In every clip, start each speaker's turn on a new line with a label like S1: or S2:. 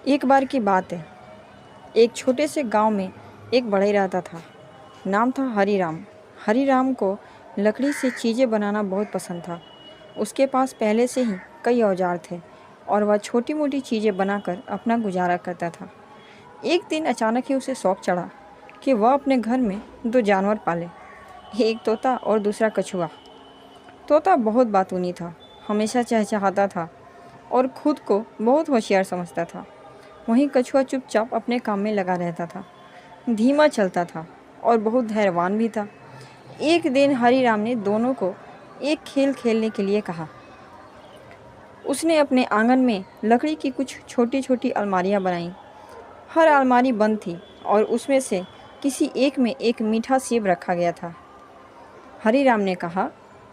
S1: एक बार की बात है। एक छोटे से गांव में एक बढ़ई रहता था। नाम था हरीराम। हरीराम को लकड़ी से चीज़ें बनाना बहुत पसंद था। उसके पास पहले से ही कई औजार थे और वह छोटी मोटी चीज़ें बनाकर अपना गुजारा करता था। एक दिन अचानक ही उसे शौक चढ़ा कि वह अपने घर में दो जानवर पाले, एक तोता और दूसरा कछुआ। तोता बहुत बातूनी था, हमेशा चहचहाता था और खुद को बहुत होशियार समझता था। वहीं कछुआ चुपचाप अपने काम में लगा रहता था, धीमा चलता था और बहुत धैर्यवान भी था। एक दिन हरीराम ने दोनों को एक खेल खेलने के लिए कहा। उसने अपने आंगन में लकड़ी की कुछ छोटी छोटी अलमारियां बनाईं। हर अलमारी बंद थी और उसमें से किसी एक में एक मीठा सेब रखा गया था। हरीराम ने कहा,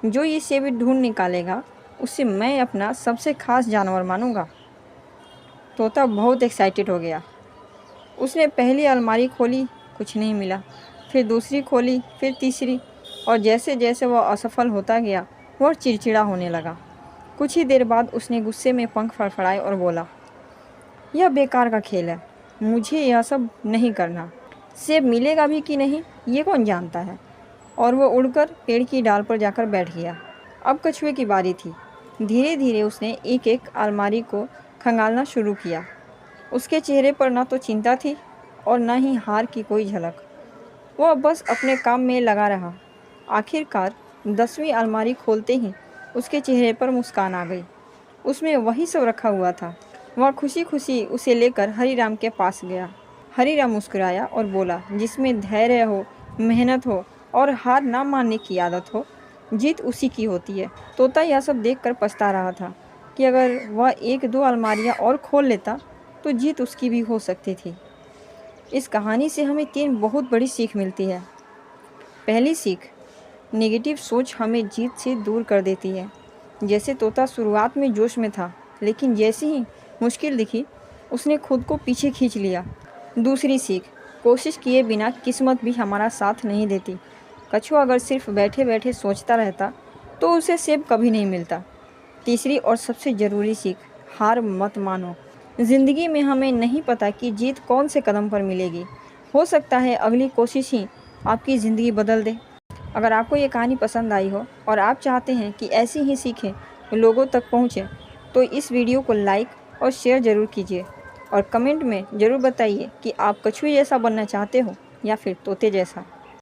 S1: जो ये सेब ढूंढ निकालेगा उसे मैं अपना सबसे खास जानवर मानूंगा। तोता बहुत एक्साइटेड हो गया। उसने पहली अलमारी खोली, कुछ नहीं मिला। फिर दूसरी खोली, फिर तीसरी, और जैसे जैसे वह असफल होता गया वह चिड़चिड़ा होने लगा। कुछ ही देर बाद उसने गुस्से में पंख फड़फड़ाए और बोला, यह बेकार का खेल है, मुझे यह सब नहीं करना। सेब मिलेगा भी कि नहीं ये कौन जानता है। और वह उड़कर पेड़ की डाल पर जाकर बैठ गया। अब कछुए की बारी थी। धीरे धीरे उसने एक एक अलमारी को खंगालना शुरू किया। उसके चेहरे पर न तो चिंता थी और न ही हार की कोई झलक। वह बस अपने काम में लगा रहा। आखिरकार 10वीं अलमारी खोलते ही उसके चेहरे पर मुस्कान आ गई। उसमें वही सब रखा हुआ था। वह खुशी खुशी उसे लेकर हरीराम के पास गया। हरीराम मुस्कुराया और बोला, जिसमें धैर्य हो, मेहनत हो और हार ना मानने की आदत हो, जीत उसी की होती है। तोता यह सब देखकर पछता रहा था कि अगर वह एक दो अलमारियां और खोल लेता तो जीत उसकी भी हो सकती थी। इस कहानी से हमें 3 बहुत बड़ी सीख मिलती है। पहली सीख, नेगेटिव सोच हमें जीत से दूर कर देती है। जैसे तोता शुरुआत में जोश में था, लेकिन जैसे ही मुश्किल दिखी उसने खुद को पीछे खींच लिया। दूसरी सीख, कोशिश किए बिना किस्मत भी हमारा साथ नहीं देती। कछुआ अगर सिर्फ बैठे बैठे सोचता रहता तो उसे सेब कभी नहीं मिलता। तीसरी और सबसे ज़रूरी सीख, हार मत मानो। ज़िंदगी में हमें नहीं पता कि जीत कौन से कदम पर मिलेगी। हो सकता है अगली कोशिश ही आपकी ज़िंदगी बदल दे। अगर आपको ये कहानी पसंद आई हो और आप चाहते हैं कि ऐसी ही सीखें लोगों तक पहुँचें, तो इस वीडियो को लाइक और शेयर ज़रूर कीजिए और कमेंट में ज़रूर बताइए कि आप कछुए जैसा बनना चाहते हो या फिर तोते जैसा।